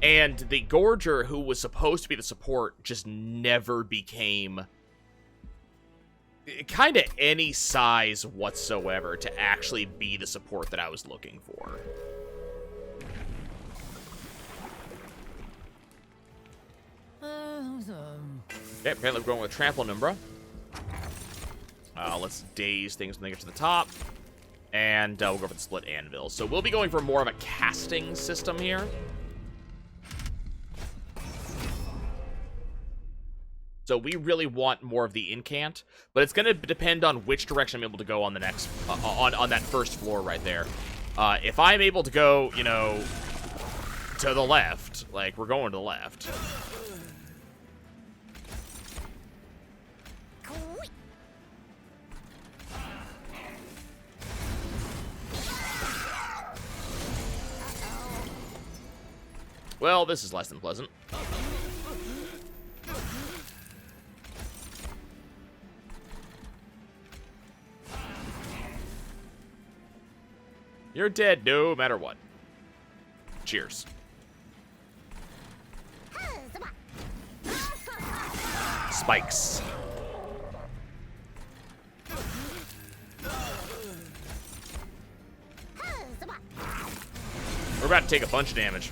And the Gorger, who was supposed to be the support, just never became kind of any size whatsoever to actually be the support that I was looking for. Okay, apparently we're going with Trample Numbra. Let's daze things when they get to the top. And we'll go for the Split Anvil. So we'll be going for more of a casting system here. So we really want more of the incant, but it's going to depend on which direction I'm able to go on the next, on that first floor right there. If I'm able to go, you know, to the left, like, we're going to the left. Well, this is less than pleasant. You're dead no matter what. Cheers. Spikes. We're about to take a bunch of damage.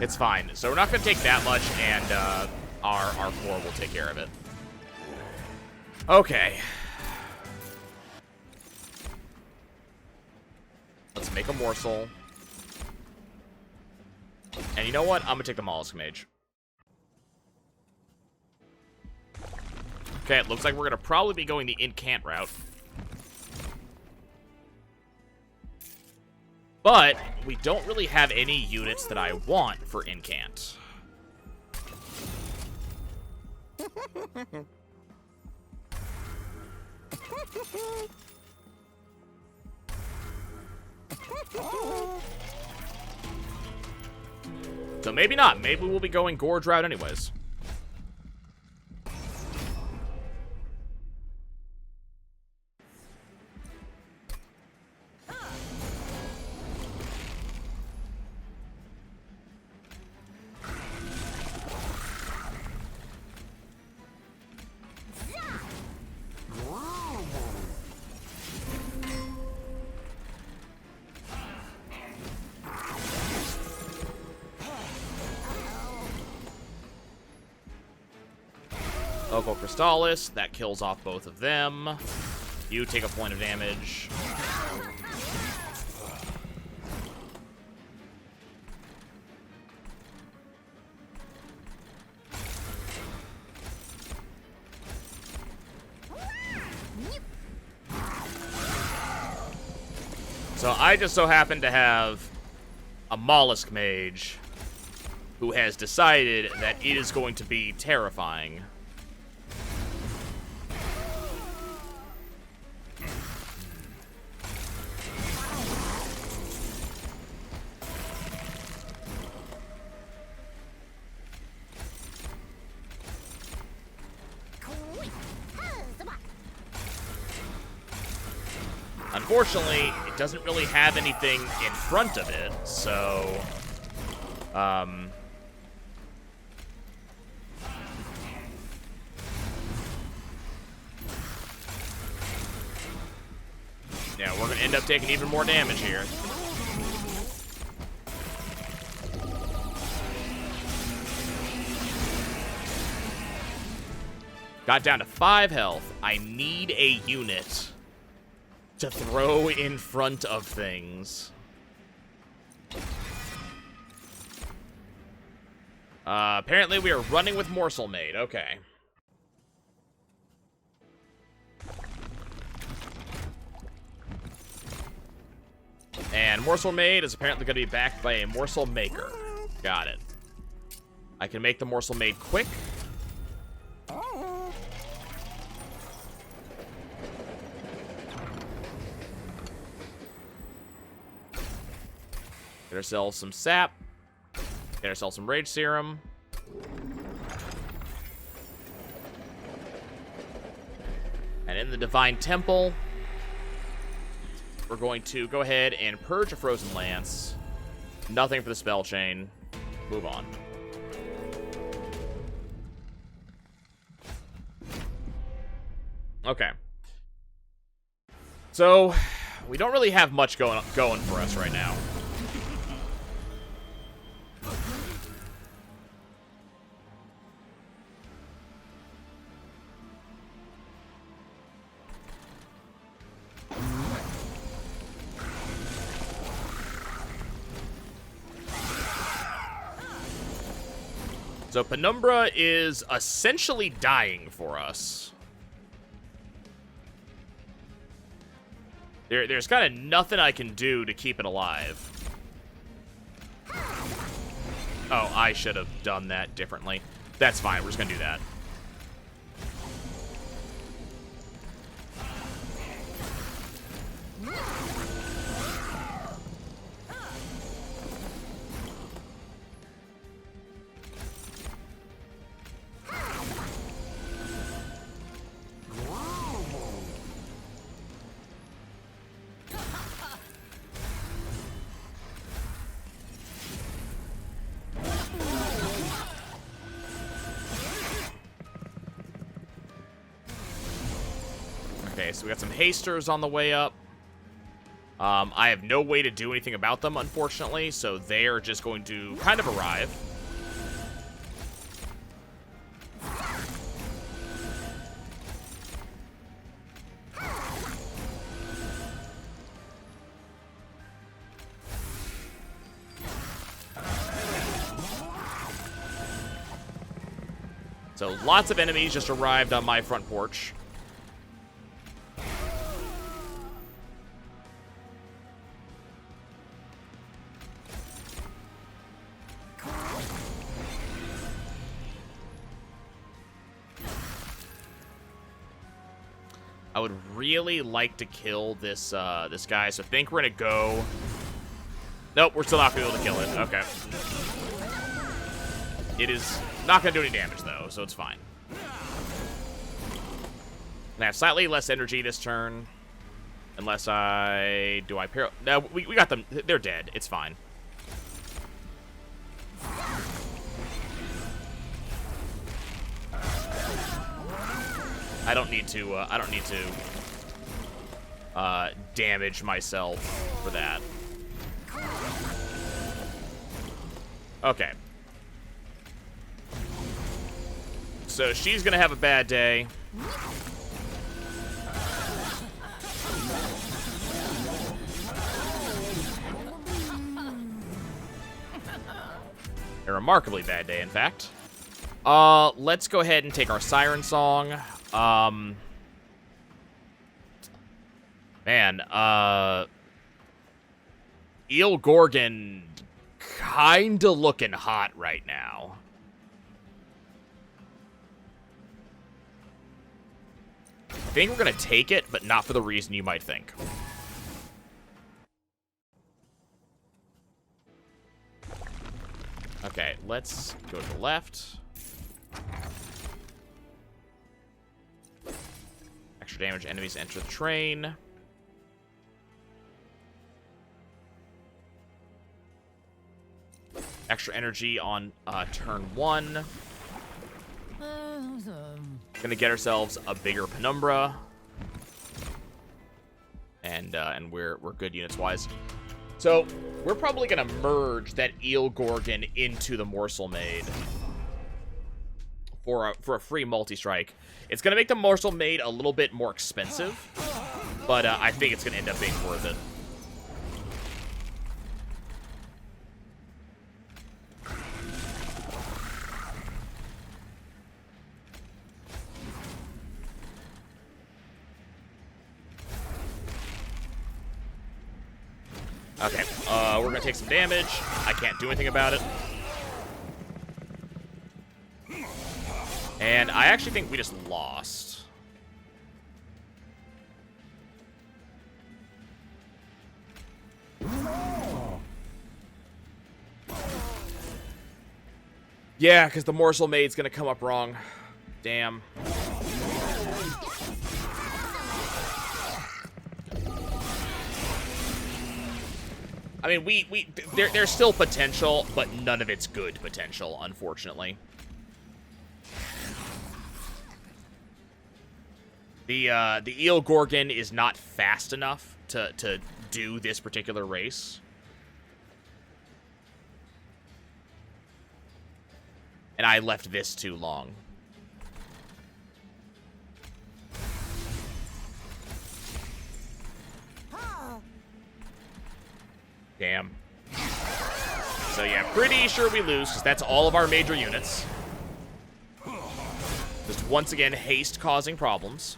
It's fine. So we're not going to take that much, and our 4 will take care of it. Okay. Let's make a morsel. And you know what? I'm going to take the Mollusk Mage. Okay, it looks like we're going to probably be going the incant route. But we don't really have any units that I want for incant. So maybe not. Maybe we'll be going Gorge route anyways. Local Crystallis, that kills off both of them. You take a point of damage. So I just so happen to have a Mollusk Mage who has decided that it is going to be terrifying. Unfortunately, it doesn't really have anything in front of it, so... yeah, we're going to end up taking even more damage here. Got down to 5 health. I need a unit to throw in front of things. Apparently we are running with Morsel Maid. Okay. And Morsel Maid is apparently going to be backed by a Morsel Maker. Got it. I can make the Morsel Maid quick. Get ourselves some sap. Get ourselves some Rage Serum. And in the Divine Temple, we're going to go ahead and purge a Frozen Lance. Nothing for the spell chain. Move on. Okay. So, we don't really have much going for us right now. So Penumbra is essentially dying for us. There's kind of nothing I can do to keep it alive. Oh, I should have done that differently. That's fine, we're just gonna do that. Okay, so we got some hasters on the way up. I have no way to do anything about them, unfortunately, so they are just going to kind of arrive. So lots of enemies just arrived on my front porch. I would really like to kill this this guy, so I think we're gonna go. Nope, we're still not gonna be able to kill it. Okay. It is not gonna do any damage though, so it's fine. I have slightly less energy this turn, unless I pair. No, we got them. They're dead. It's fine. I don't need to damage myself for that. Okay. So she's gonna have a bad day. A remarkably bad day, in fact. Let's go ahead and take our Siren Song. Man, Eel Gorgon kinda looking hot right now. I think we're gonna take it, but not for the reason you might think. Okay, let's go to the left. Extra damage, enemies enter the train. Extra energy on turn 1. Gonna get ourselves a bigger Penumbra. And we're good units-wise. So, we're probably gonna merge that Eel Gorgon into the Morsel Maid for a free multi-strike. It's gonna make the Morsel Maid a little bit more expensive, but I think it's gonna end up being worth it. Okay, we're gonna take some damage. I can't do anything about it. And I actually think we just lost. Yeah, because the Morsel Maid's going to come up wrong. Damn. I mean, there's still potential, but none of it's good potential, unfortunately. The Eel Gorgon is not fast enough to do this particular race. And I left this too long. Damn. So yeah, pretty sure we lose, because that's all of our major units. Just once again, haste causing problems.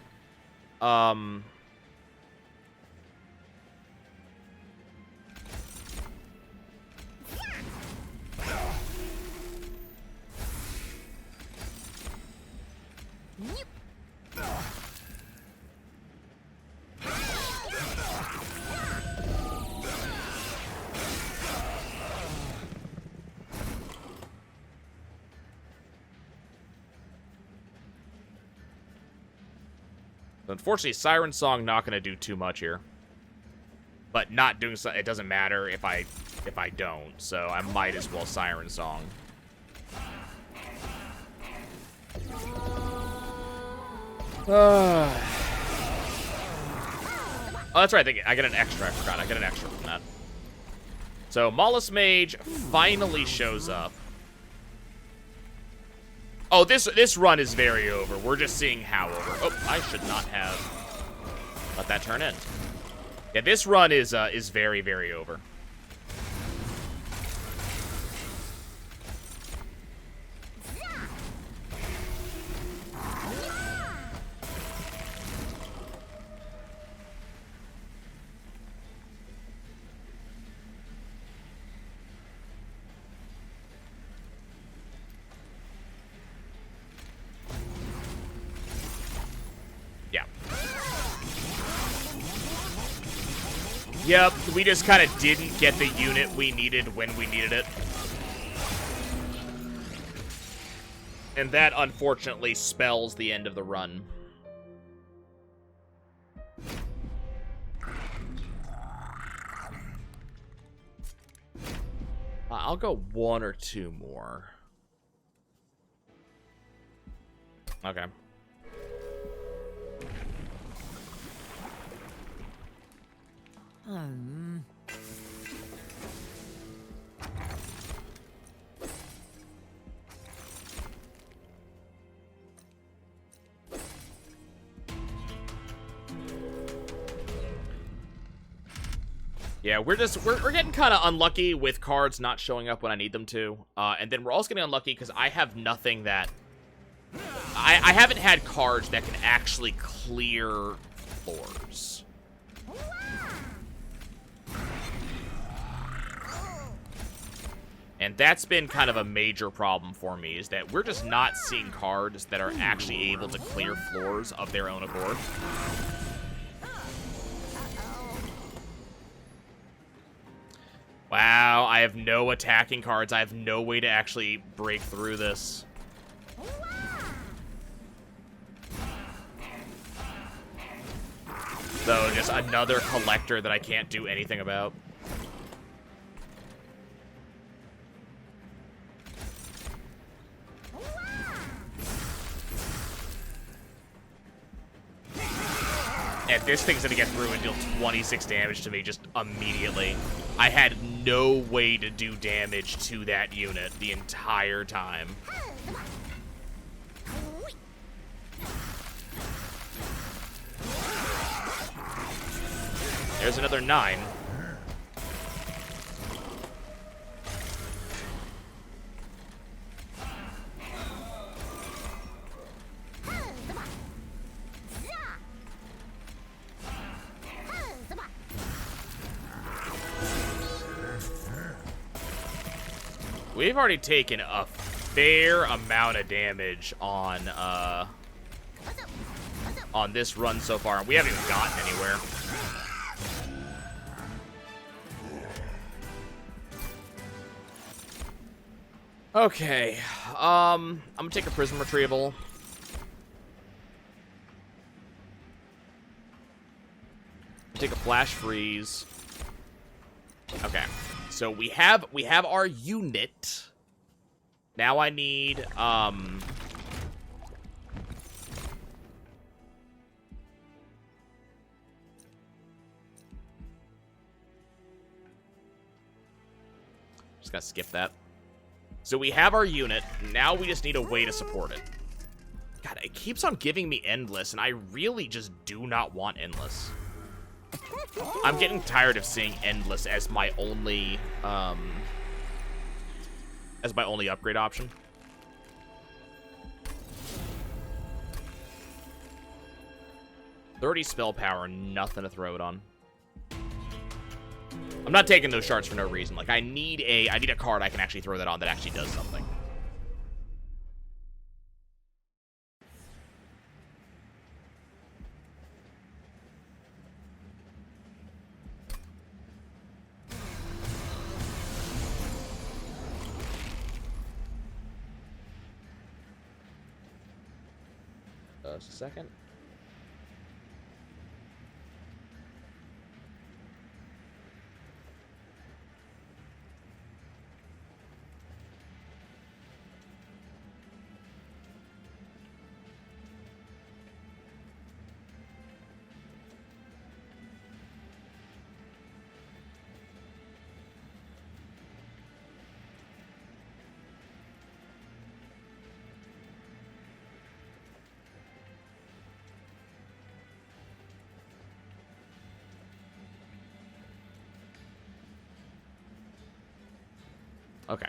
Unfortunately, Siren Song not going to do too much here. But not doing so, it doesn't matter if I don't, so I might as well Siren Song. Oh, that's right. I get an extra. I forgot. I get an extra from that. So Mollusk Mage finally shows up. Oh, this run is very over. We're just seeing how over. Oh, I should not have let that turn in. Yeah, this run is very, very over. Yep, we just kind of didn't get the unit we needed when we needed it. And that, unfortunately, spells the end of the run. I'll go one or two more. Okay. Yeah, we're getting kind of unlucky with cards not showing up when I need them to. And then we're also getting unlucky because I have nothing that... I haven't had cards that can actually clear floors. And that's been kind of a major problem for me, is that we're just not seeing cards that are actually able to clear floors of their own accord. Wow, I have no attacking cards. I have no way to actually break through this. So, just another collector that I can't do anything about. And this thing's gonna get through and deal 26 damage to me just immediately. I had no way to do damage to that unit the entire time. There's another 9. We've already taken a fair amount of damage on this run so far, and we haven't even gotten anywhere. Okay, I'm gonna take a prism retrieval. Take a flash freeze. Okay, so we have our unit. Now I need just gotta skip that. So we have our unit. Now we just need a way to support it. God, it keeps on giving me endless, and I really just do not want endless. I'm getting tired of seeing endless as my only upgrade option. $30 spell power, nothing to throw it on. I'm not taking those shards for no reason. Like, I need a card I can actually throw that on that actually does something. Just a second. Okay.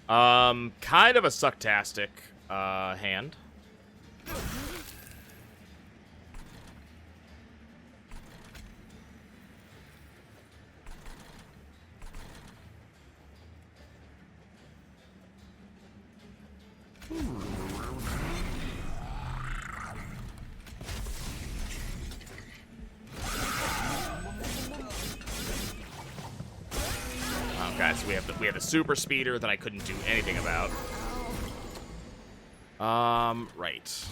Kind of a sucktastic, hand. So we have a super speeder that I couldn't do anything about. Right.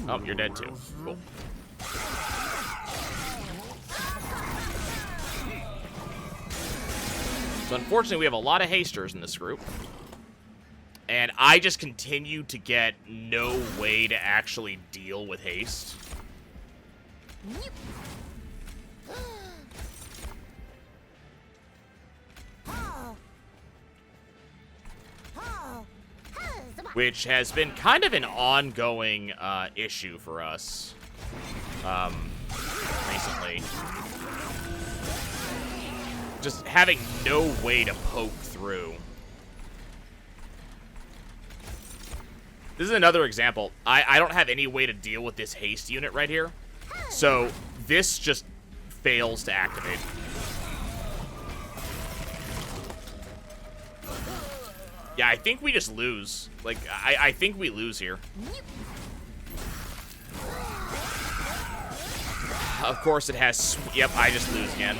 Oh, you're dead too. Cool. So unfortunately, we have a lot of hasters in this group. And I just continue to get no way to actually deal with haste. Which has been kind of an ongoing issue for us recently. Just having no way to poke through. This is another example. I don't have any way to deal with this haste unit right here. So this just fails to activate. Yeah, I think we just lose. Like, I think we lose here. Of course it has... Yep, I just lose again.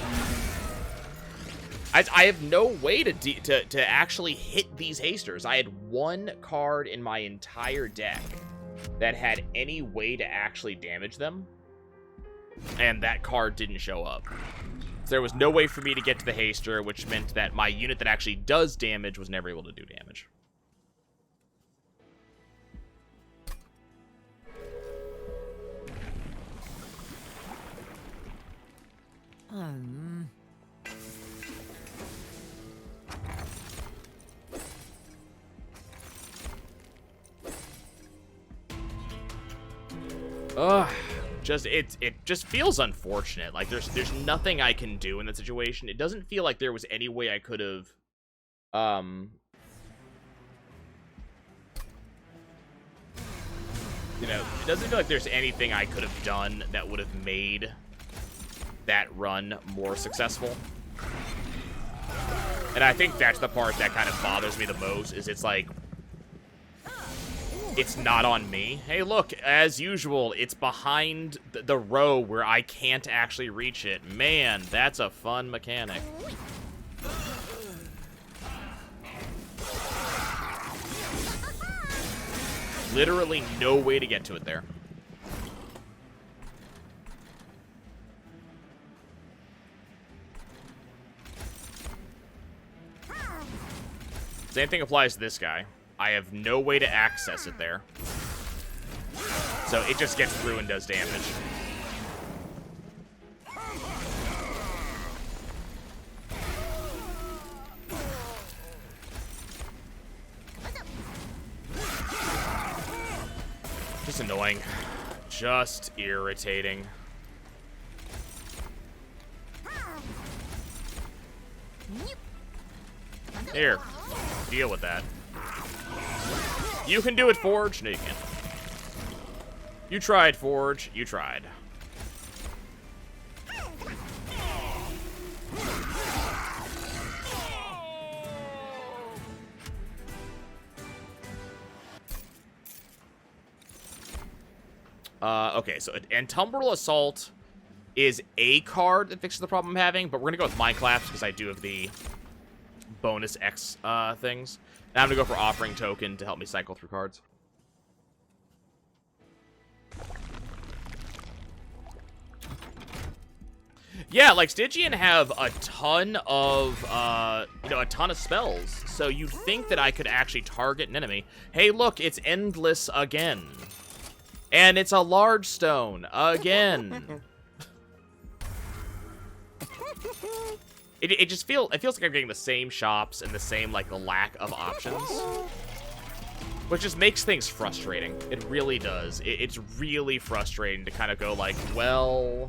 I have no way to actually hit these hasters. I had one card in my entire deck that had any way to actually damage them. And that card didn't show up. So there was no way for me to get to the haster, which meant that my unit that actually does damage was never able to do damage. Ugh. it just feels unfortunate. Like there's nothing I can do in that situation. It doesn't feel like there was any way I could have you know, it doesn't feel like there's anything I could have done that would have made that run more successful. And I think that's the part that kind of bothers me the most, is it's like, it's not on me. Hey, look, as usual, it's behind the row where I can't actually reach it. Man, that's a fun mechanic. Literally no way to get to it there. Same thing applies to this guy. I have no way to access it there. So it just gets through and does damage. Just annoying. Just irritating. Here. Deal with that. You can do it, Forge. No, you can't. You tried, Forge. You tried. Okay, so Antumbral Assault is a card that fixes the problem I'm having, but we're gonna go with Mind Collapse because I do have the bonus X things. Now I'm gonna go for Offering Token to help me cycle through cards. Yeah, like Stygian have a ton of, you know, a ton of spells. So you'd think that I could actually target an enemy. Hey, look, it's Endless again. And it's a large stone again. It just feels like I'm getting the same shops and the same, like, the lack of options. Which just makes things frustrating. It really does. It's really frustrating to kind of go like, well,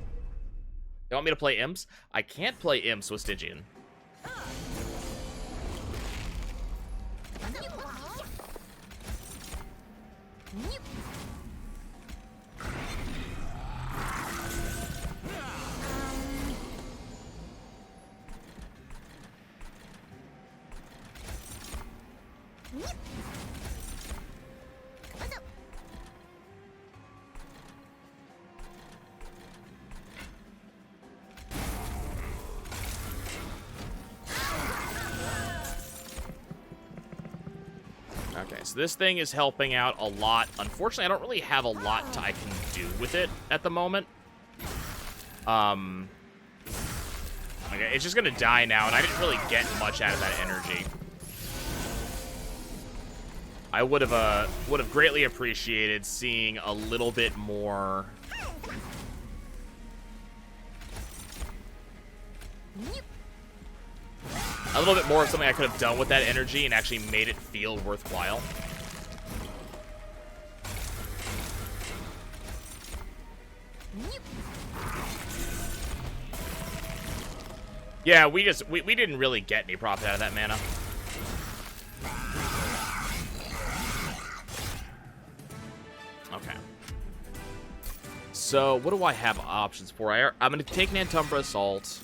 you want me to play imps? I can't play imps with Stygian. Okay, so this thing is helping out a lot. Unfortunately, I don't really have a lot I can do with it at the moment. Okay, it's just gonna die now, and I didn't really get much out of that energy. I would have greatly appreciated seeing a little bit more. A little bit more of something I could have done with that energy and actually made it feel worthwhile. Yeah, we didn't really get any profit out of that mana. Okay. So, what do I have options for? I'm going to take an Antumbra Assault.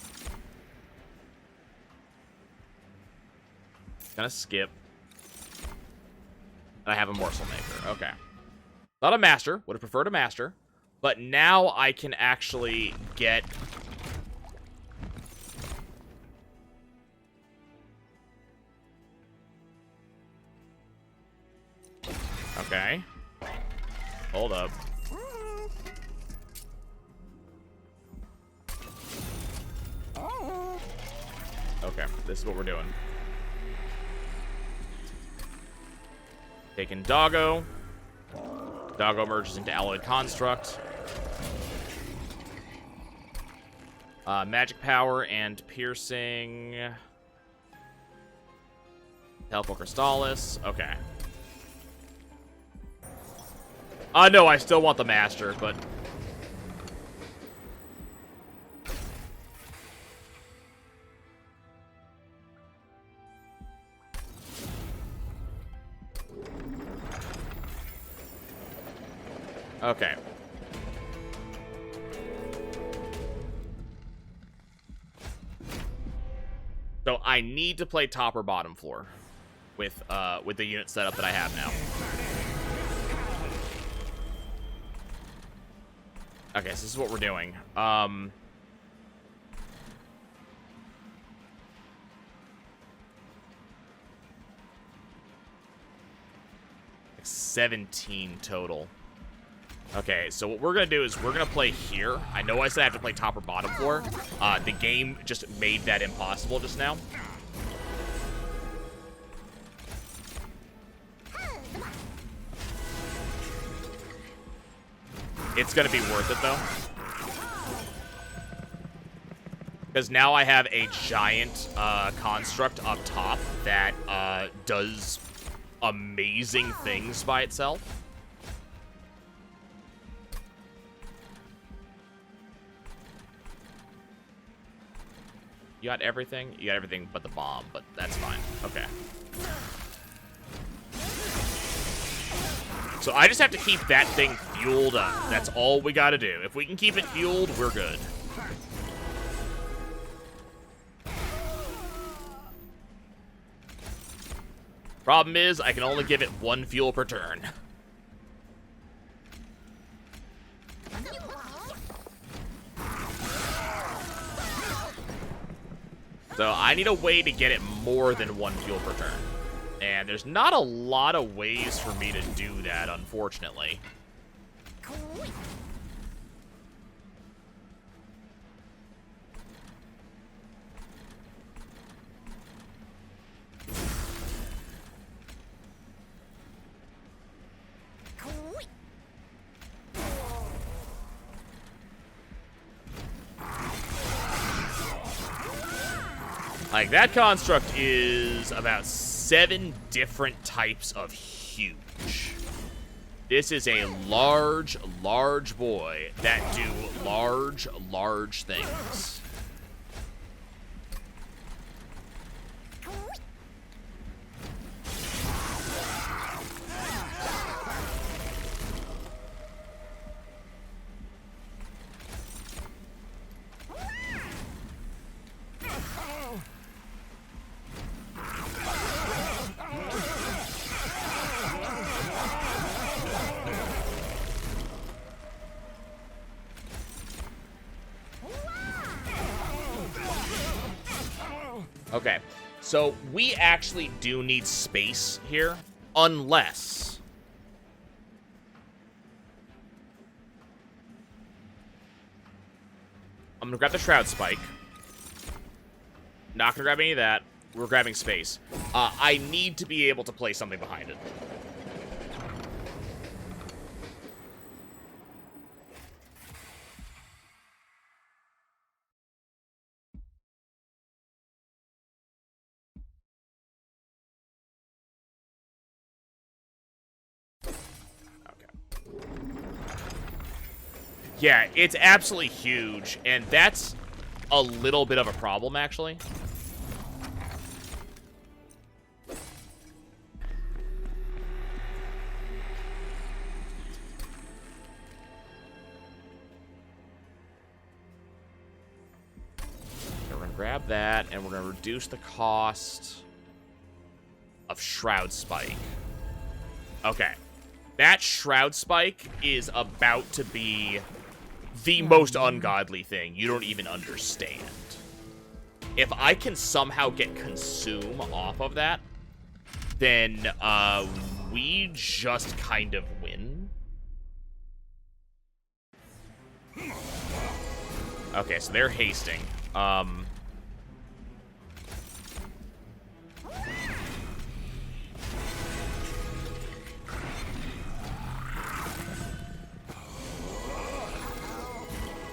Gonna skip. And I have a Morsel Maker. Okay. Not a Master. Would have preferred a Master. But now I can actually get... Okay. Hold up. Okay, this is what we're doing. Taking Doggo. Doggo merges into Alloyed Construct. Magic Power and Piercing. Teleport Crystallis. Okay. No, I still want the Master, but... Okay. So I need to play top or bottom floor with the unit setup that I have now. Okay, so this is what we're doing. 17 total. Okay, so what we're going to do is we're going to play here. I know I said I have to play top or bottom floor. The game just made that impossible just now. It's going to be worth it, though. Because now I have a giant construct up top that does amazing things by itself. You got everything? You got everything but the bomb, but that's fine. Okay. So I just have to keep that thing fueled up. That's all we gotta do. If we can keep it fueled, we're good. Problem is, I can only give it 1 fuel per turn. So I need a way to get it more than 1 fuel per turn. And there's not a lot of ways for me to do that, unfortunately. Like, that construct is about 7 different types of huge. This is a large, large boy that do large, large things. Okay, so we actually do need space here, unless... I'm gonna grab the Shroud Spike. Not gonna grab any of that. We're grabbing space. I need to be able to play something behind it. Yeah, it's absolutely huge, and that's a little bit of a problem, actually. We're going to grab that, and we're going to reduce the cost of Shroud Spike. Okay. That Shroud Spike is about to be the most ungodly thing. You don't even understand. If I can somehow get Consume off of that, then we just kind of win. Okay, so they're hasting.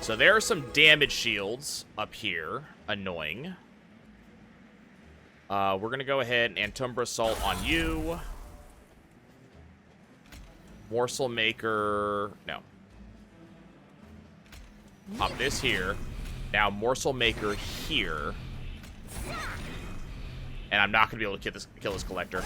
So there are some damage shields up here. Annoying. We're going to go ahead and Antumbra Assault on you. Morsel Maker... No. Pop this here. Now Morsel Maker here. And I'm not going to be able to kill this Collector.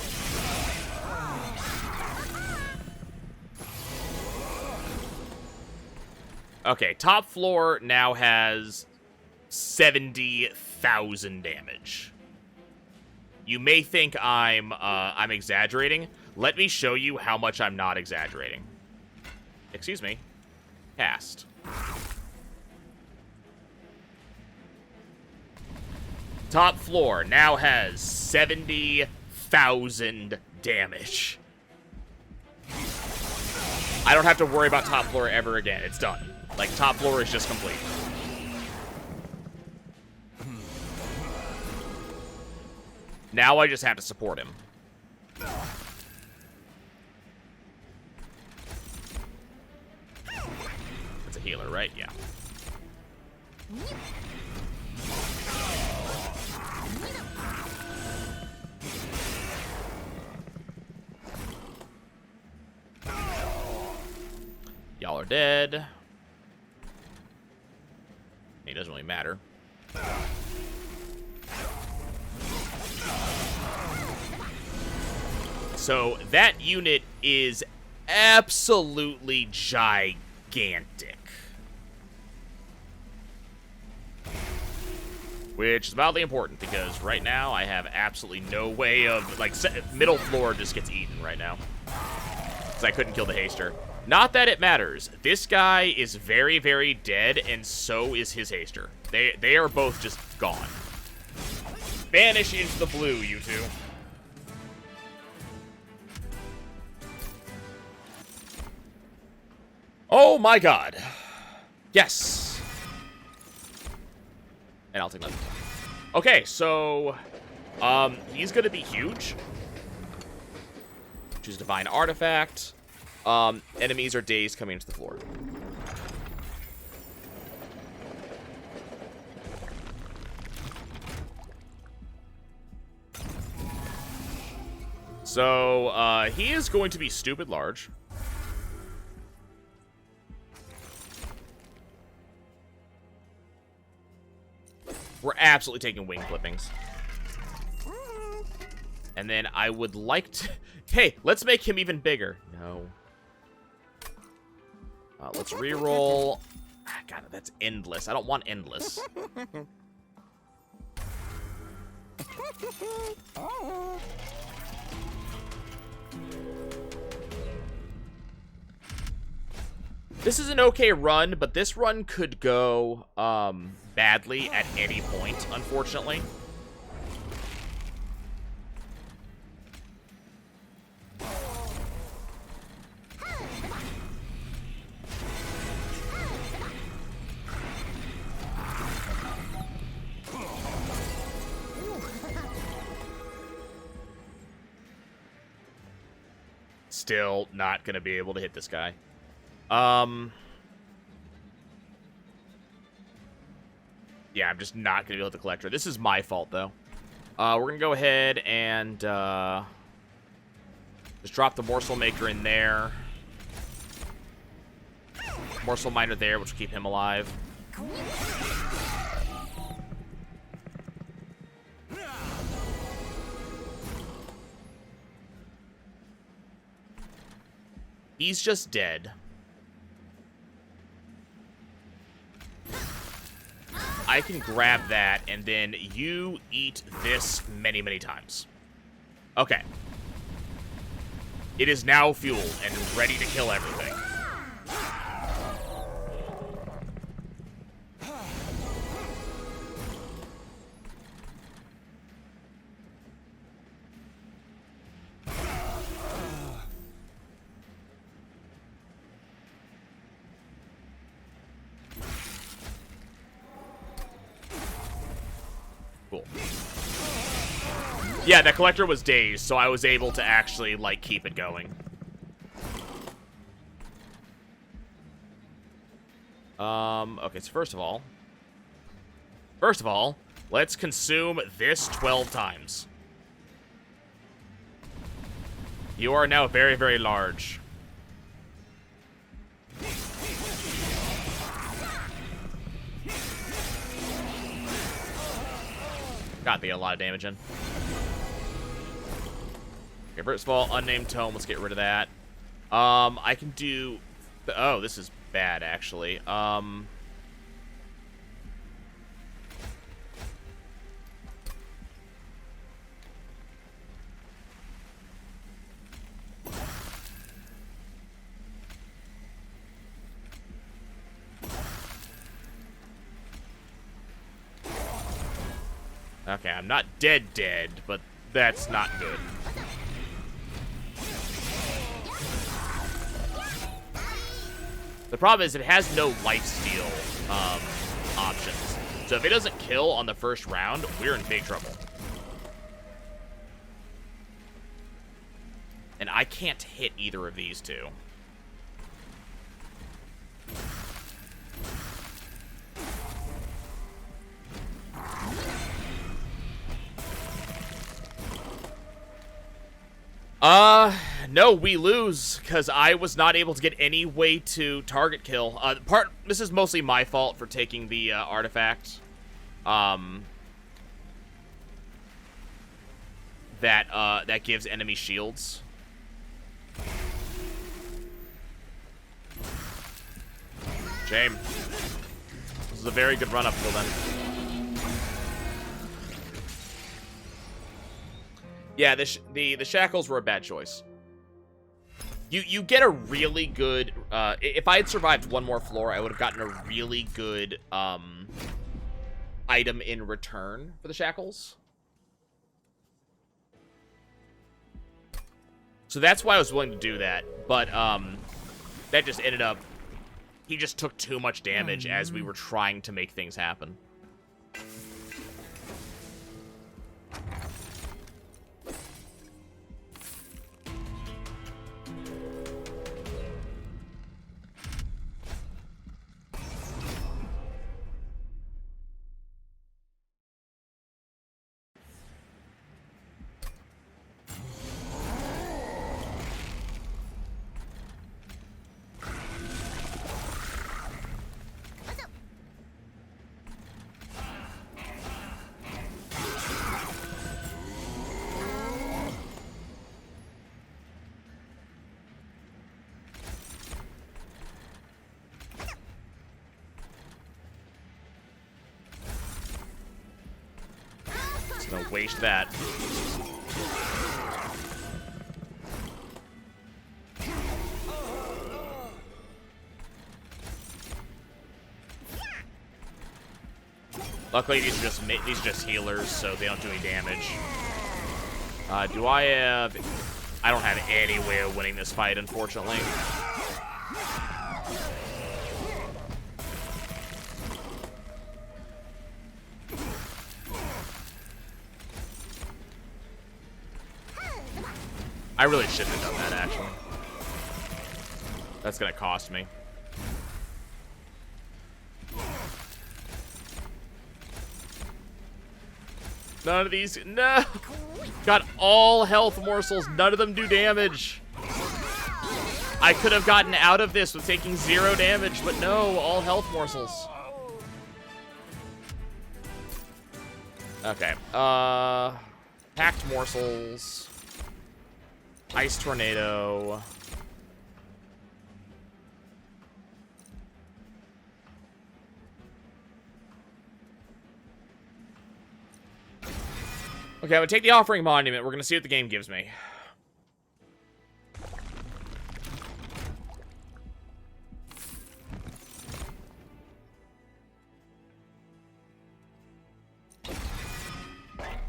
Okay, top floor now has 70,000 damage. You may think I'm exaggerating. Let me show you how much I'm not exaggerating. Excuse me. Cast. Top floor now has 70,000 damage. I don't have to worry about top floor ever again. It's done. Like, top floor is just complete. Now I just have to support him. It's a healer, right? Yeah. Y'all are dead. It doesn't really matter. So that unit is absolutely gigantic. Which is mildly important because right now I have absolutely no way of, like, middle floor just gets eaten right now. Because I couldn't kill the haster. Not that it matters. This guy is very, very dead, and so is his haster. They are both just gone. Vanish into the blue, you two. Oh my god. Yes. And I'll take that. Okay, so he's gonna be huge. Choose Divine Artifact. Enemies are dazed coming into the floor. So, he is going to be stupid large. We're absolutely taking wing clippings. And then I would like to... Hey, let's make him even bigger. No. Let's reroll. God, that's endless. I don't want endless. This is an okay run, but this run could go badly at any point, unfortunately. Still not going to be able to hit this guy. Yeah, I'm just not going to be able to hit the collector. This is my fault, though. We're going to go ahead and just drop the morsel maker in there. Morsel miner there, which will keep him alive. He's just dead. I can grab that, and then you eat this many, many times. Okay. It is now fueled and ready to kill everything. Yeah, that collector was dazed, so I was able to actually, like, keep it going. Okay, so first of all, let's consume this 12 times. You are now very, very large. God, they get a lot of damage in. Okay, first of all, unnamed tome. Let's get rid of that. I can do... Oh, this is bad, actually. Okay, I'm not dead, but that's not good. The problem is it has no lifesteal options. So if it doesn't kill on the first round, we're in big trouble. And I can't hit either of these two. No, we lose, because I was not able to get any way to target kill. This is mostly my fault for taking the, artifact. That gives enemy shields. Shame. This is a very good run up till then. Yeah, the shackles were a bad choice. You get a really good, if I had survived one more floor, I would have gotten a really good, item in return for the shackles. So that's why I was willing to do that, but, that just ended up, he just took too much damage as we were trying to make things happen. Don't waste that. Luckily, these are just healers, so they don't do any damage. Do I have... I don't have any way of winning this fight, unfortunately. I really shouldn't have done that, actually. That's gonna cost me. None of these... No! Got all health morsels. None of them do damage. I could have gotten out of this with taking 0 damage, but no, all health morsels. Okay. Packed morsels. Ice tornado. Okay, I'm gonna take the offering monument. We're gonna see what the game gives me.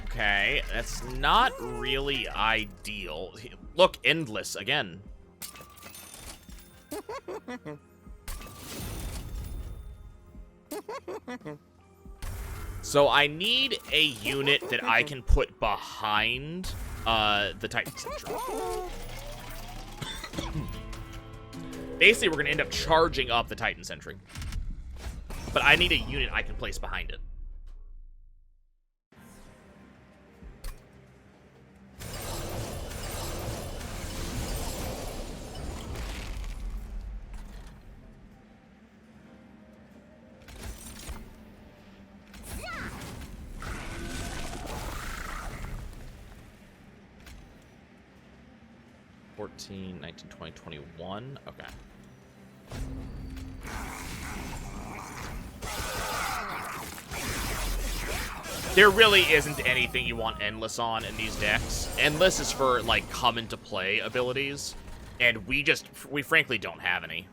Okay, that's not really ideal. Look, endless again. So I need a unit that I can put behind the Titan Sentry. Basically, we're going to end up charging up the Titan Sentry. But I need a unit I can place behind it. $14, $19, $20, $21. Okay. There really isn't anything you want Endless on in these decks. Endless is for, like, come-into-play abilities, and we frankly don't have any.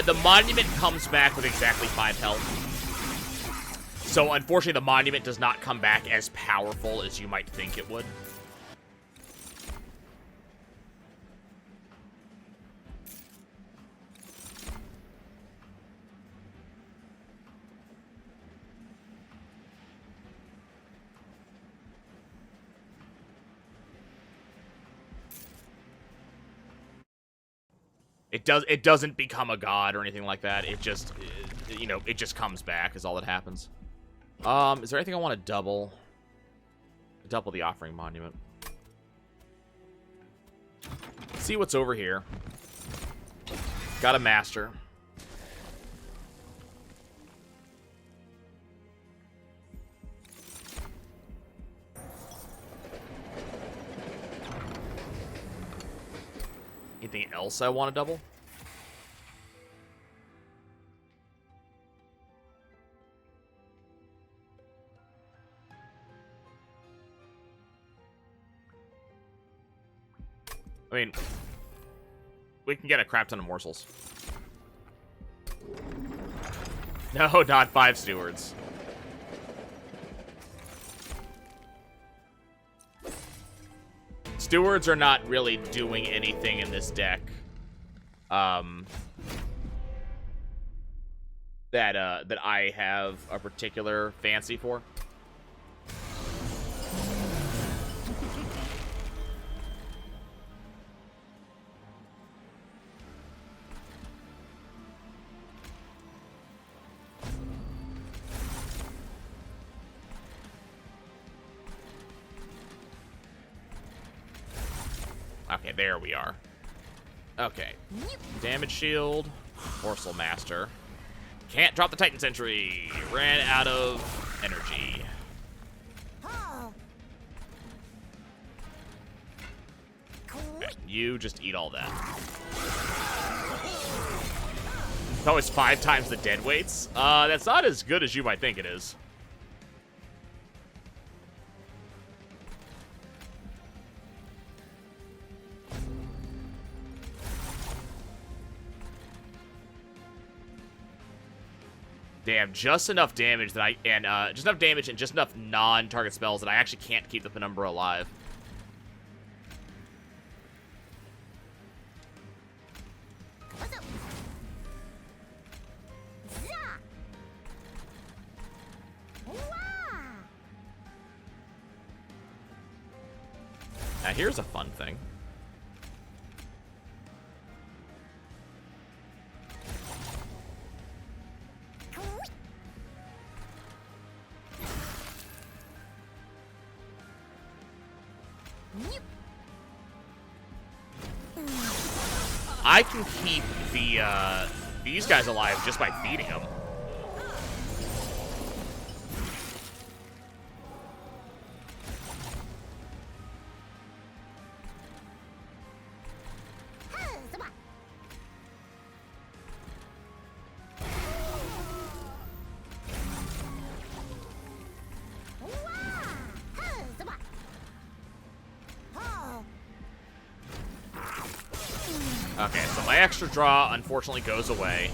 The Monument comes back with exactly 5 health. So, unfortunately, the Monument does not come back as powerful as you might think it would. It doesn't become a god or anything like that. It just, you know, it just comes back is all that happens. Is there anything I want to double? Double the Offering Monument. Let's see what's over here. Got a Master. Anything else I want to double? I mean, we can get a crap ton of morsels. No, not 5 stewards. Stewards are not really doing anything in this deck that I have a particular fancy for. Okay, there we are. Okay. Damage shield. Morsel Master. Can't drop the Titan Sentry. Ran out of energy. Okay, you just eat all that. It's always 5 times the dead weights. That's not as good as you might think it is. Damn, just enough damage that just enough damage and just enough non-target spells that I actually can't keep the Penumbra alive. Now here's a fun thing. I can keep these guys alive just by feeding them. Okay, so my extra draw unfortunately goes away.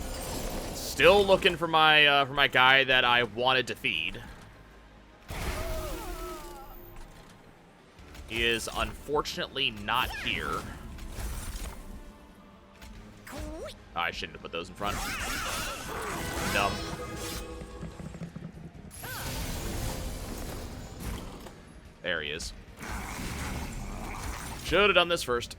Still looking for my guy that I wanted to feed. He is unfortunately not here. Oh, I shouldn't have put those in front. Dumb. There he is. Should have done this first.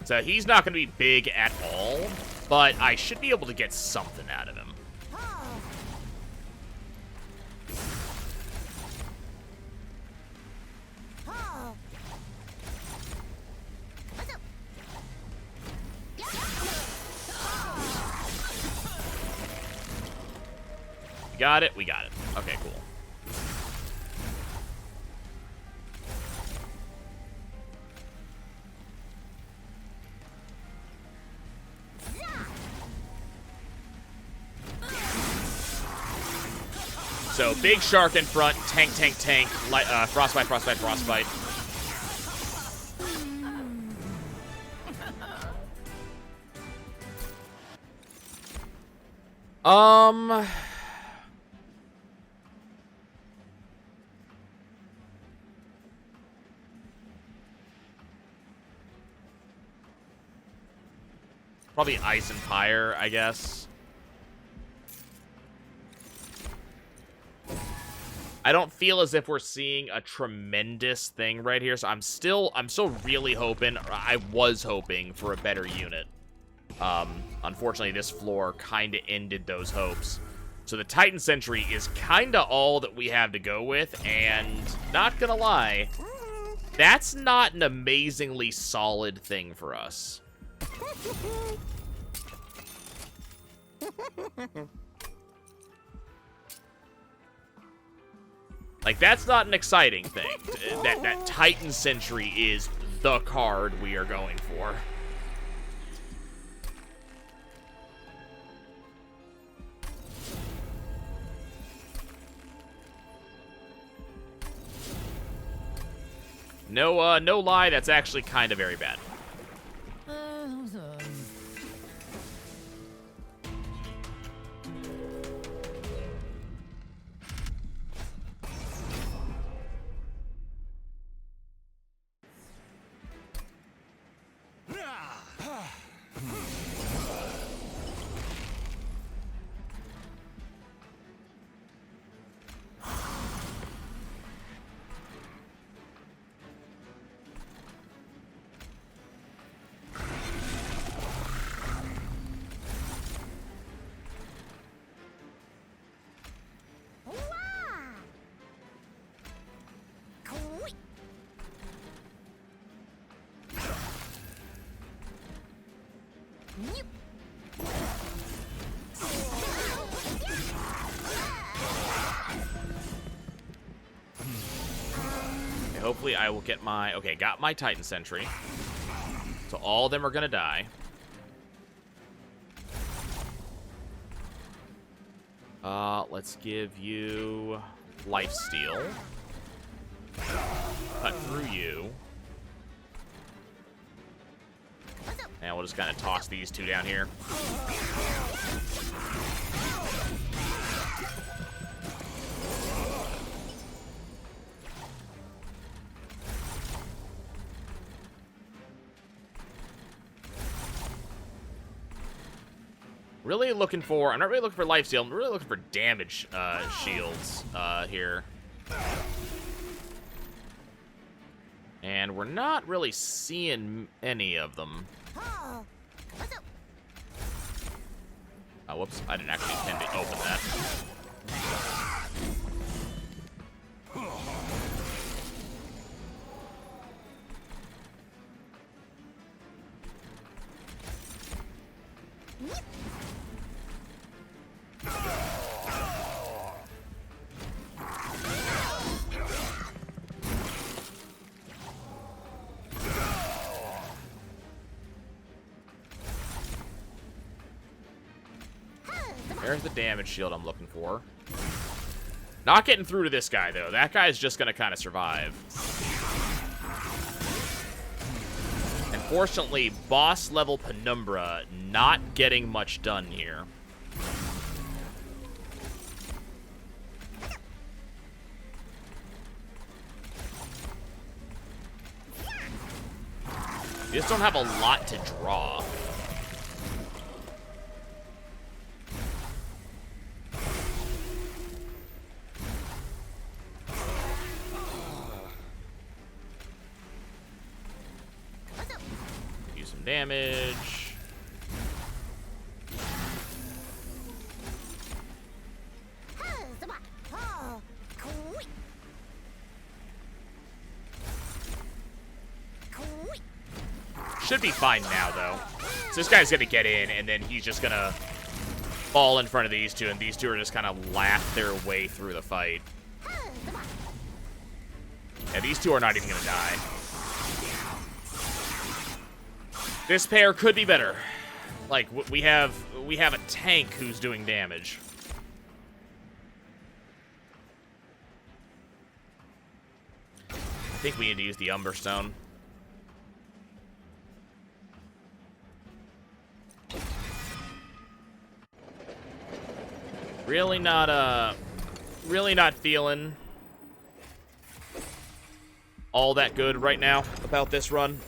So he's not going to be big at all, but I should be able to get something out of him. We got it? We got it. Okay, cool. So, big shark in front, tank, tank, tank, frostbite, frostbite, frostbite. Probably ice and pyre, I guess. I don't feel as if we're seeing a tremendous thing right here, so I'm still really hoping, or I was hoping for a better unit. Unfortunately, this floor kind of ended those hopes. So the Titan Sentry is kind of all that we have to go with, and not gonna lie, that's not an amazingly solid thing for us. Like, that's not an exciting thing. That Titan Sentry is the card we are going for. No lie, that's actually kind of very bad. Hopefully I will get my... Okay, got my Titan Sentry. So all of them are going to die. Let's give you Lifesteal. Cut through you. And we'll just kind of toss these two down here. Really looking for... I'm not really looking for lifesteal. I'm really looking for damage shields here. And we're not really seeing any of them. Oh, whoops. I didn't actually intend to open that. There's the damage shield I'm looking for. Not getting through to this guy, though. That guy's just going to kind of survive. And Unfortunately, boss level Penumbra not getting much done here. You just don't have a lot to draw. Use some damage. Should be fine now, though. So this guy's gonna get in, and then he's just gonna fall in front of these two, and these two are just kind of laugh their way through the fight. Yeah, these two are not even gonna die. This pair could be better. Like, we have a tank who's doing damage. I think we need to use the Umberstone. Really not feeling all that good right now about this run.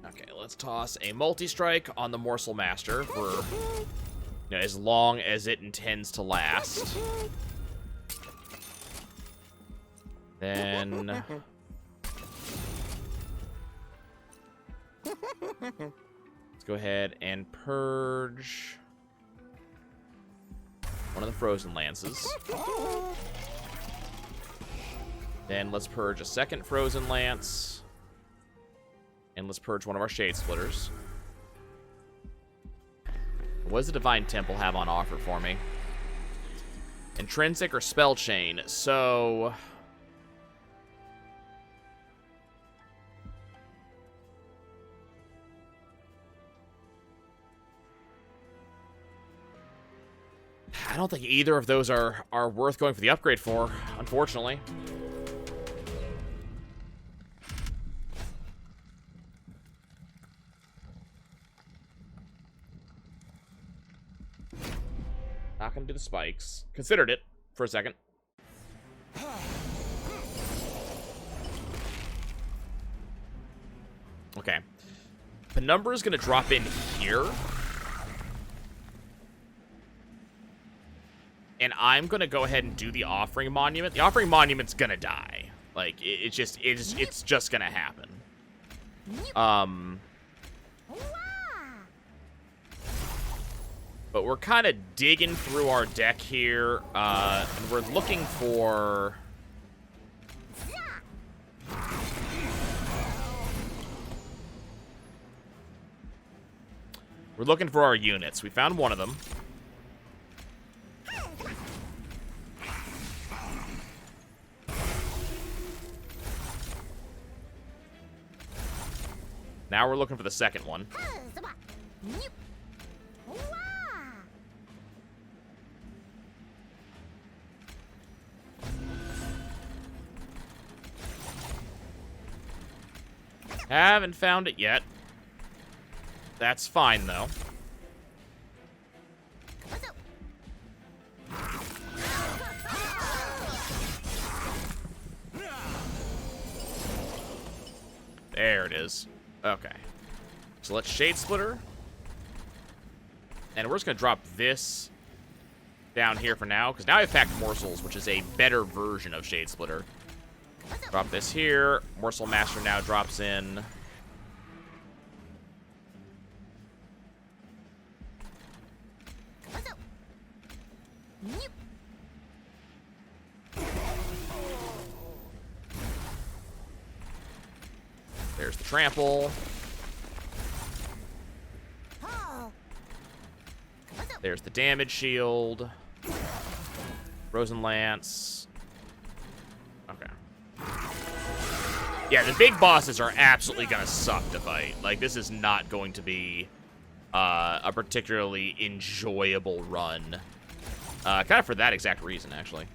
Okay, let's toss a multi-strike on the Morsel Master for, you know, as long as it intends to last. Then let's go ahead and purge one of the Frozen Lances. Then let's purge a second Frozen Lance. And let's purge one of our Shade Splitters. What does the Divine Temple have on offer for me? Intrinsic or Spell Chain? So I don't think either of those are worth going for the upgrade for, unfortunately. Not gonna do the spikes. Considered it for a second. Okay. Penumbra is gonna drop in here. And I'm gonna go ahead and do the Offering Monument. The Offering Monument's gonna die. Like, it's just gonna happen. But we're kind of digging through our deck here, and we're looking for our units. We found one of them. Now we're looking for the second one. Haven't found it yet. That's fine, though. There it is. Okay. So let's Shade Splitter. And we're just going to drop this down here for now, because now I have Packed Morsels, which is a better version of Shade Splitter. Drop this here. Morsel Master now drops in. There's the Trample. There's the Damage Shield. Frozen Lance. Okay. Yeah, the big bosses are absolutely going to suck to fight. Like, this is not going to be a particularly enjoyable run. Kind of for that exact reason, actually.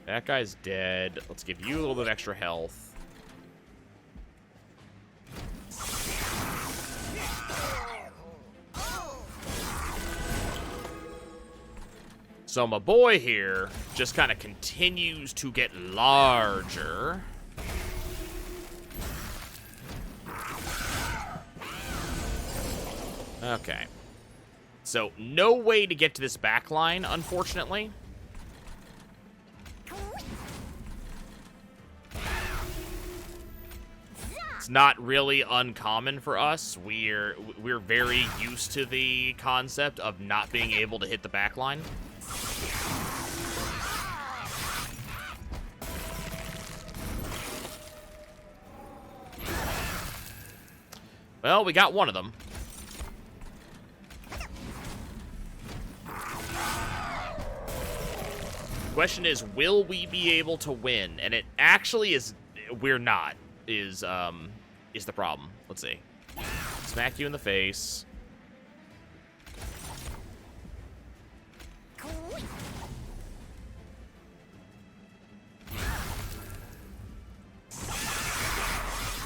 That guy's dead. Let's give you a little bit of extra health. So my boy here just kind of continues to get larger. Okay. So no way to get to this back line, unfortunately. It's not really uncommon for us. We're very used to the concept of not being able to hit the back line. Well, we got one of them. Question is, will we be able to win? And it actually is. We're not. Is the problem? Let's see. Smack you in the face.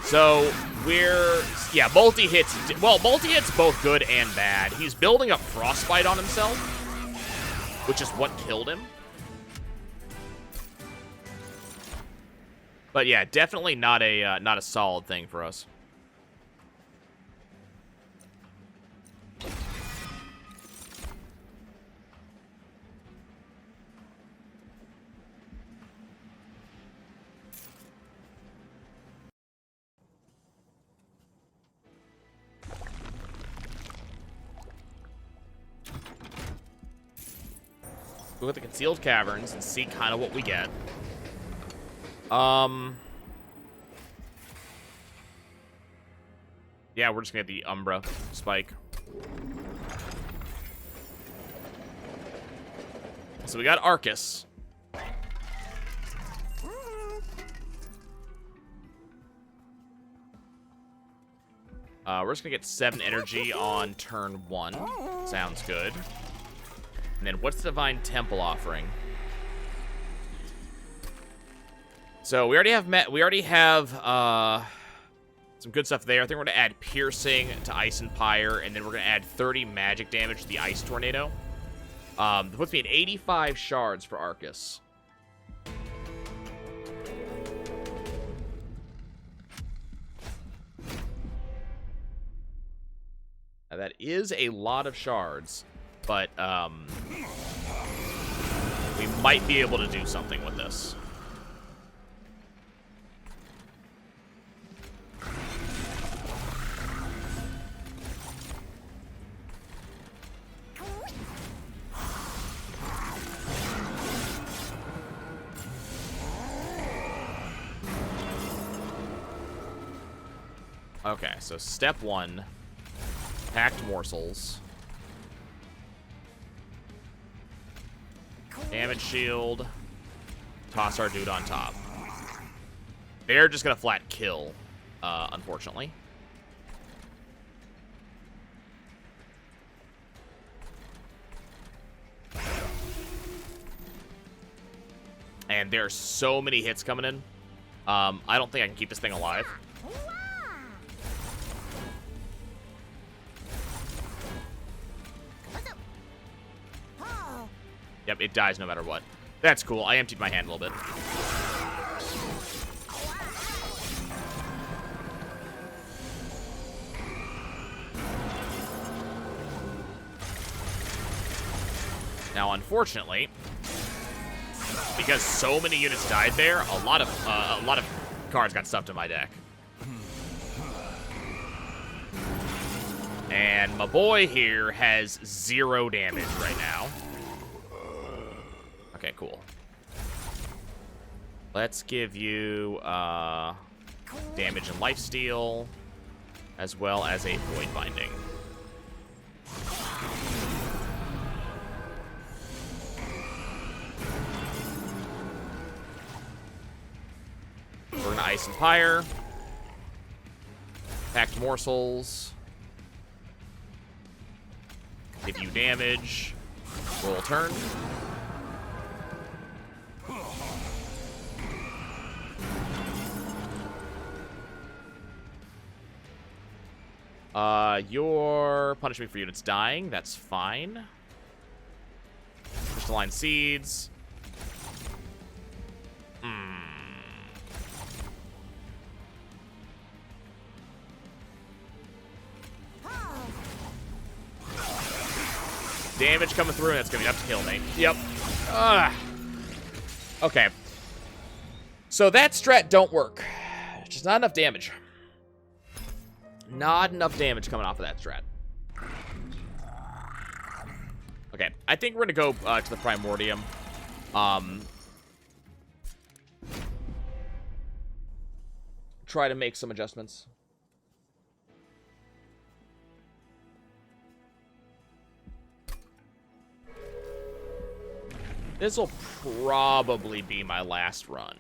So yeah, multi-hits. Well, multi-hits both good and bad. He's building up frostbite on himself, which is what killed him. But yeah, definitely not a solid thing for us. Look at the concealed caverns and see kind of what we get. Yeah, we're just gonna get the Umbra spike. So we got Arcus. We're just gonna get 7 energy on turn 1. Sounds good. And then what's the Divine Temple offering? So we already have some good stuff there. I think we're gonna add piercing to Ice and Pyre, and then we're gonna add 30 magic damage to the Ice Tornado. That puts me at 85 shards for Arcus. Now that is a lot of shards, but we might be able to do something with this. Okay, so step 1, packed morsels. Damage shield. Toss our dude on top. They're just gonna flat kill, unfortunately. And there's so many hits coming in. I don't think I can keep this thing alive. Yep, it dies no matter what. That's cool. I emptied my hand a little bit. Now, unfortunately, because so many units died there, a lot of cards got stuffed in my deck. And my boy here has 0 damage right now. Okay, cool. Let's give you damage and lifesteal, as well as a void binding. We're gonna ice and pyre. Packed morsels. Give you damage. Roll turn. Your punishment for units dying. That's fine. Crystalline seeds. Damage coming through, and that's going to be enough to kill me. Yep. Okay. So that strat don't work. Just not enough damage. Not enough damage coming off of that strat. Okay, I think we're going to go to the Primordium. Try to make some adjustments. This will probably be my last run.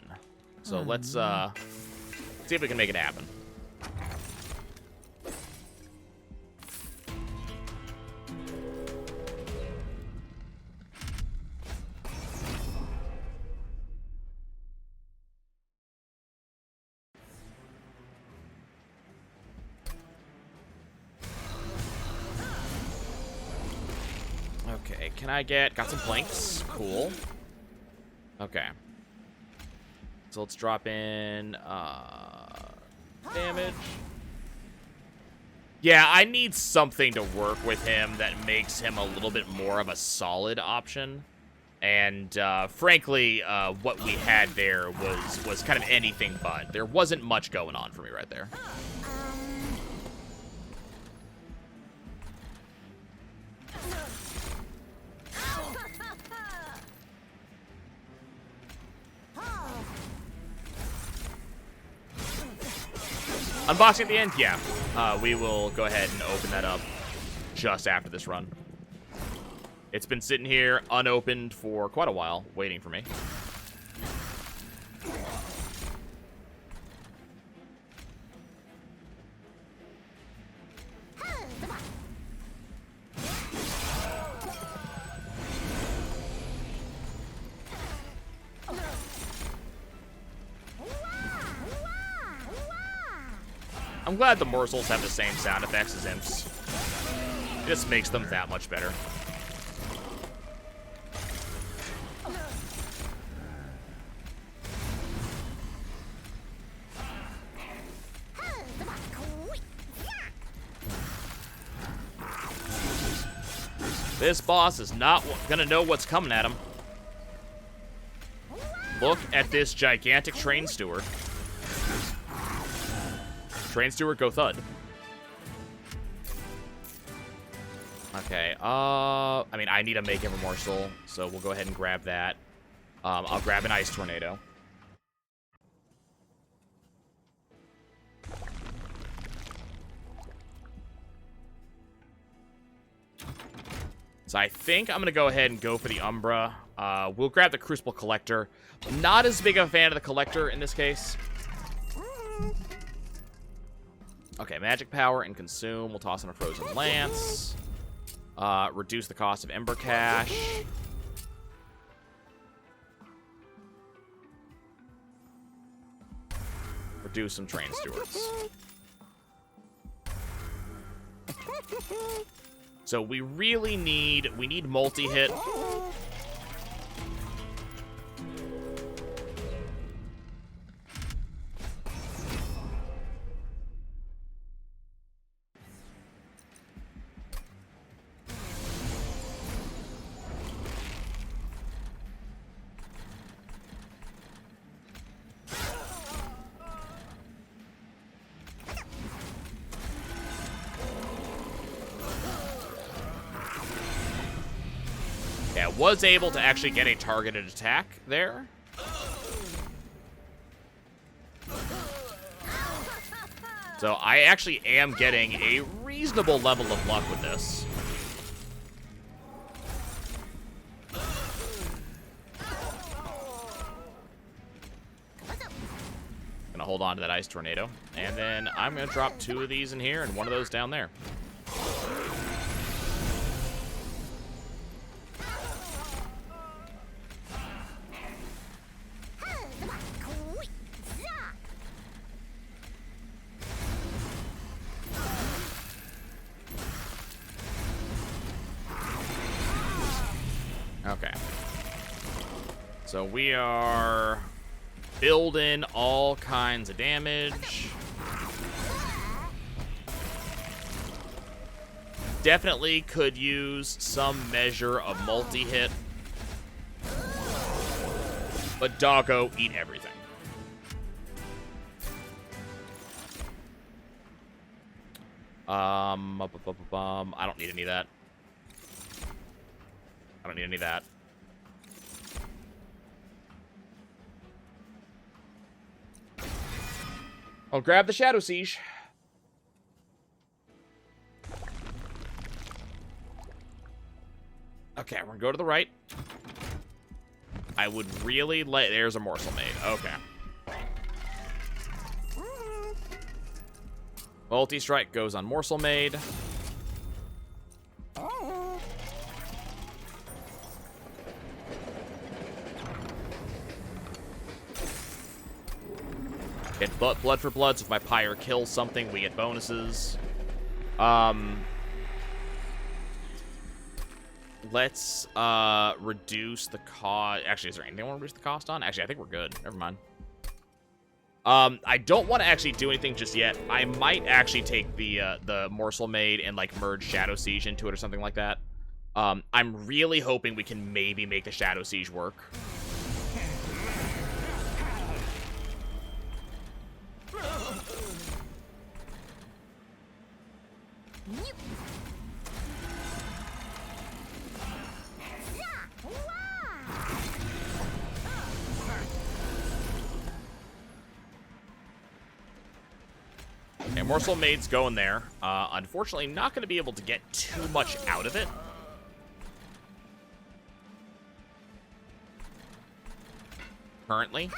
So let's see if we can make it happen. Okay, can I got some planks? Cool. Okay. So let's drop in, damage. Yeah, I need something to work with him that makes him a little bit more of a solid option. And, frankly, what we had there was kind of anything but. There wasn't much going on for me right there. Unboxing at the end? Yeah. We will go ahead and open that up just after this run. It's been sitting here unopened for quite a while, waiting for me. I'm glad the morsels have the same sound effects as imps. It just makes them that much better. This boss is not gonna know what's coming at him. Look at this gigantic train steward. Train steward, go thud. Okay, I mean, I need to make him a morsel, so we'll go ahead and grab that. I'll grab an ice tornado. So I think I'm going to go ahead and go for the Umbra. We'll grab the Crucible Collector. Not as big of a fan of the Collector in this case. Okay, Magic Power and Consume. We'll toss in a Frozen Lance. Reduce the cost of Ember Cash. Reduce some Train Stewards. So we really need multi-hit. Was able to actually get a targeted attack there. So I actually am getting a reasonable level of luck with this. Gonna hold on to that ice tornado. And then I'm gonna drop 2 of these in here and 1 of those down there. Okay. So we are building all kinds of damage. Definitely could use some measure of multi-hit. But doggo, eat everything. I don't need any of that. I don't need any of that. I'll grab the Shadow Siege. Okay, we're gonna go to the right. I would really like... There's a morsel made. Okay. Multi-strike goes on morsel made. Get blood for blood, so if my Pyre kills something, we get bonuses. Let's reduce the cost. Actually, is there anything I want to reduce the cost on? Actually, I think we're good. Never mind. I don't want to actually do anything just yet. I might actually take the morsel made and like merge Shadow Siege into it or something like that. I'm really hoping we can maybe make the Shadow Siege work. Okay, morsel made's going there. Unfortunately, not going to be able to get too much out of it. Currently.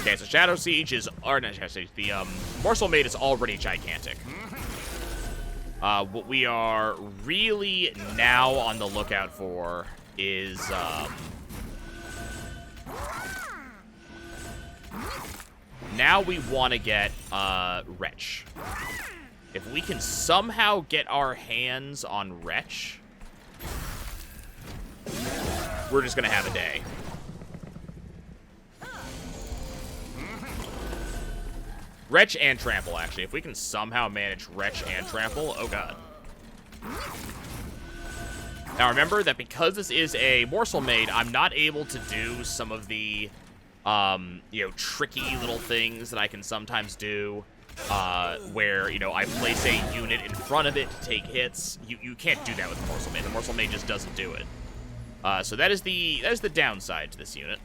Okay, so Shadow Siege is, or not Shadow Siege, the Morsel Maid is already gigantic. What we are really now on the lookout for is, now we want to get, Wretch. If we can somehow get our hands on Wretch, we're just gonna have a day. Wretch and Trample, actually. If we can somehow manage Wretch and Trample, oh god. Now remember that because this is a Morsel Maid, I'm not able to do some of the, you know, tricky little things that I can sometimes do, where, you know, I place a unit in front of it to take hits. You can't do that with the Morsel Maid. The Morsel Maid just doesn't do it. So that is the downside to this unit.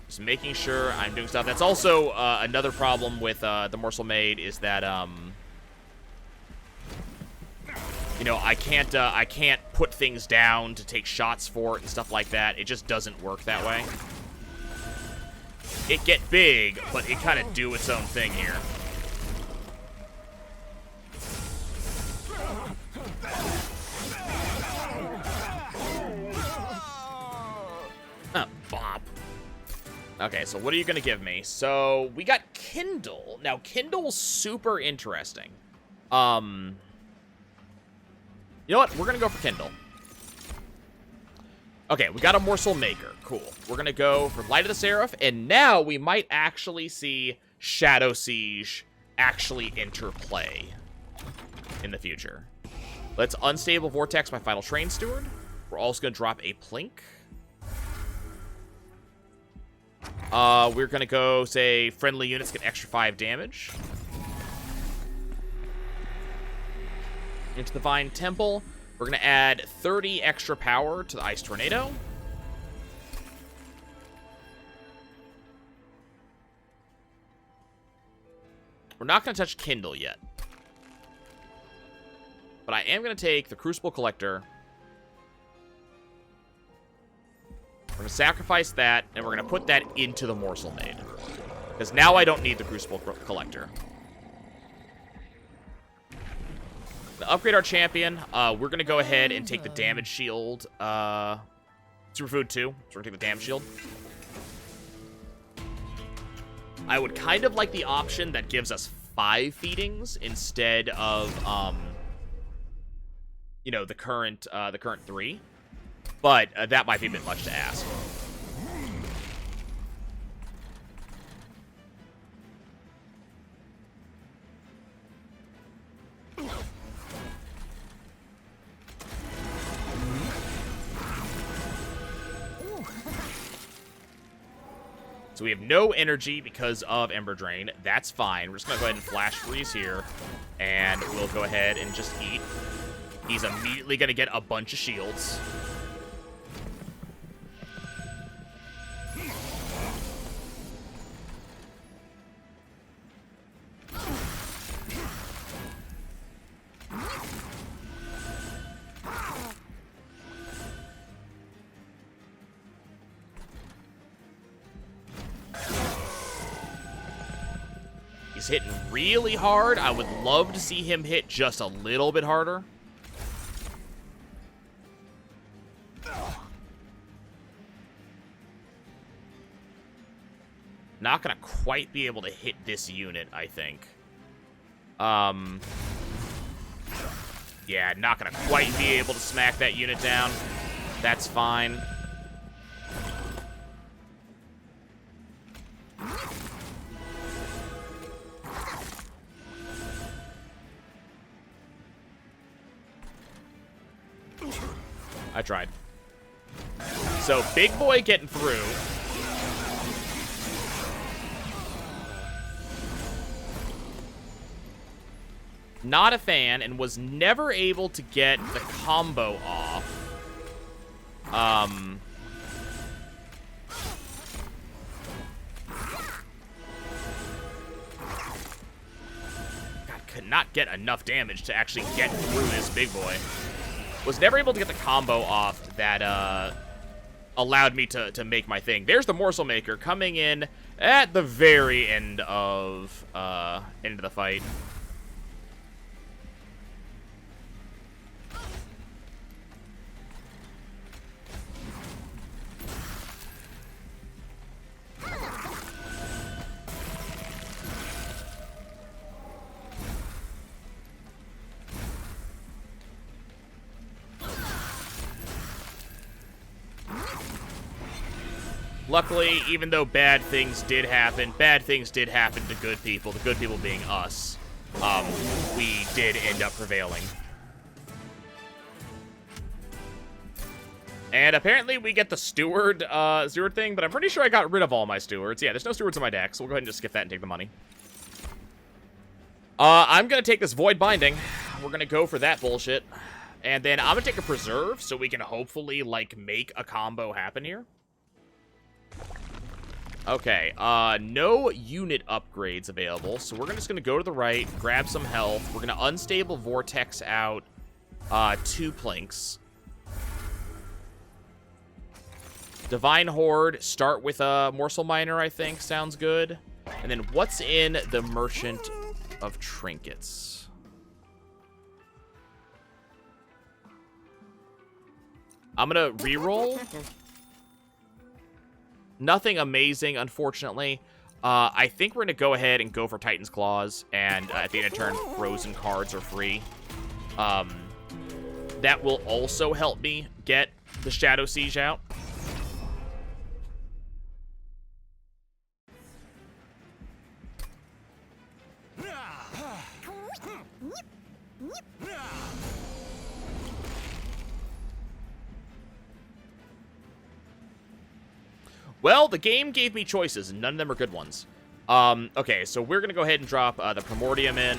Just making sure I'm doing stuff. That's also another problem with the Morsel Maid is that you know, I can't put things down to take shots for it and stuff like that. It just doesn't work that way. It get big, but it kind of do its own thing here. Bop. Okay, so what are you going to give me? So, we got Kindle. Now, Kindle's super interesting. You know what? We're going to go for Kindle. Okay, we got a Morsel Maker. Cool. We're going to go for Light of the Seraph, and now we might actually see Shadow Siege actually enter play in the future. Let's Unstable Vortex my Final Train Steward. We're also going to drop a Plink. We're going to go, say, friendly units get extra 5 damage. Into the Divine Temple, we're going to add 30 extra power to the Ice Tornado. We're not going to touch Kindle yet. But I am going to take the Crucible Collector. We're going to sacrifice that, and we're going to put that into the Morsel Maid. Because now I don't need the Crucible Collector. To upgrade our champion, we're going to go ahead and take the damage shield. Superfood 2, so we're going to take the damage shield. I would kind of like the option that gives us 5 feedings instead of, you know, the current 3. But that might be a bit much to ask. So we have no energy because of Ember Drain. That's fine. We're just going to go ahead and Flash Freeze here. And we'll go ahead and just eat. He's immediately going to get a bunch of shields. He's hitting really hard. I would love to see him hit just a little bit harder. Not gonna quite be able to hit this unit, I think. Yeah, not gonna quite be able to smack that unit down. That's fine. I tried. So, big boy getting through. Not a fan, and was never able to get the combo off. God, could not get enough damage to actually get through this big boy. Was never able to get the combo off that allowed me to make my thing. There's the Morsel Maker coming in at the very end of the fight. Luckily, even though bad things did happen to good people, the good people being us, we did end up prevailing. And apparently we get the steward thing, but I'm pretty sure I got rid of all my stewards. Yeah, there's no stewards in my deck, so we'll go ahead and just skip that and take the money. I'm going to take this Void Binding. We're going to go for that bullshit. And then I'm going to take a Preserve so we can hopefully, like, make a combo happen here. Okay, no unit upgrades available, so we're just going to go to the right, grab some health. We're going to Unstable Vortex out 2 Plinks. Divine Horde, start with a Morsel Miner, I think, sounds good. And then what's in the Merchant of Trinkets? I'm going to reroll. Nothing amazing, unfortunately. I think we're going to go ahead and go for Titan's Claws, and at the end of turn, frozen cards are free. That will also help me get the Shadow Siege out. Well, the game gave me choices, and none of them are good ones. Okay, so we're going to go ahead and drop the Primordium in.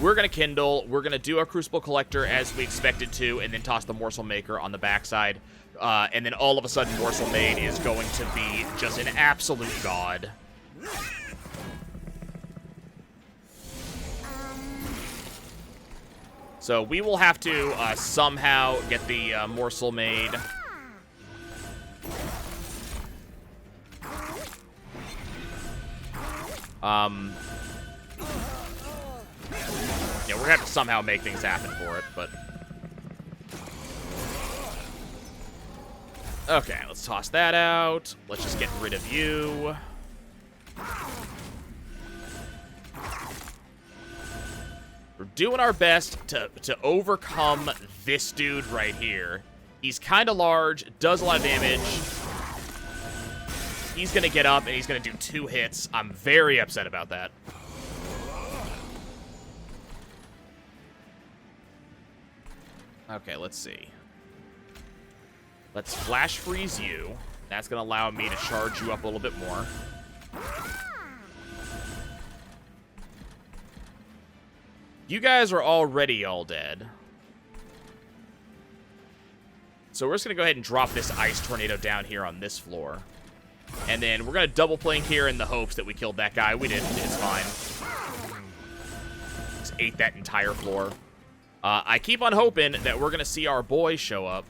We're going to Kindle. We're going to do our Crucible Collector as we expected to, and then toss the Morsel Maker on the backside. And then all of a sudden, Morsel Maid is going to be just an absolute god. So we will have to somehow get the Morsel Maid. Yeah, we're gonna have to somehow make things happen for it, but... Okay, let's toss that out. Let's just get rid of you. We're doing our best to overcome this dude right here. He's kind of large, does a lot of damage. He's going to get up, and he's going to do 2 hits. I'm very upset about that. Okay, let's see. Let's flash freeze you. That's going to allow me to charge you up a little bit more. You guys are already all dead. So we're just going to go ahead and drop this Ice Tornado down here on this floor. And then we're going to double plank here in the hopes that we killed that guy. We didn't. It's fine. Just ate that entire floor. I keep on hoping that we're going to see our boy show up.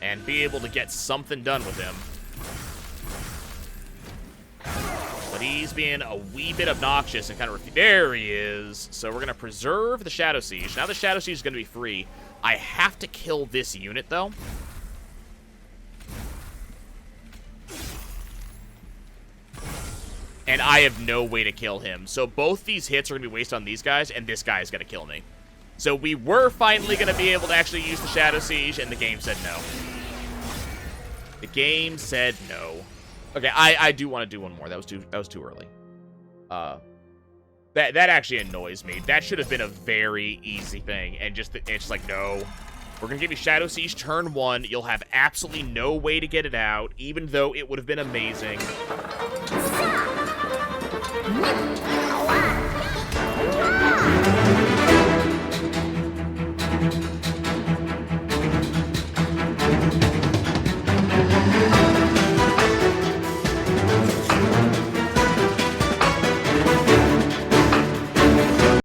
And be able to get something done with him. But he's being a wee bit obnoxious and kind of... There he is. So we're going to preserve the Shadow Siege. Now the Shadow Siege is going to be free. I have to kill this unit, though. And I have no way to kill him. So both these hits are going to be wasted on these guys, and this guy is going to kill me. So we were finally going to be able to actually use the Shadow Siege, and the game said no. The game said no. Okay, I do want to do one more. That was too early. That actually annoys me. That should have been a very easy thing, and it's just like, no. We're gonna give you Shadow Siege turn 1. You'll have absolutely no way to get it out, even though it would have been amazing.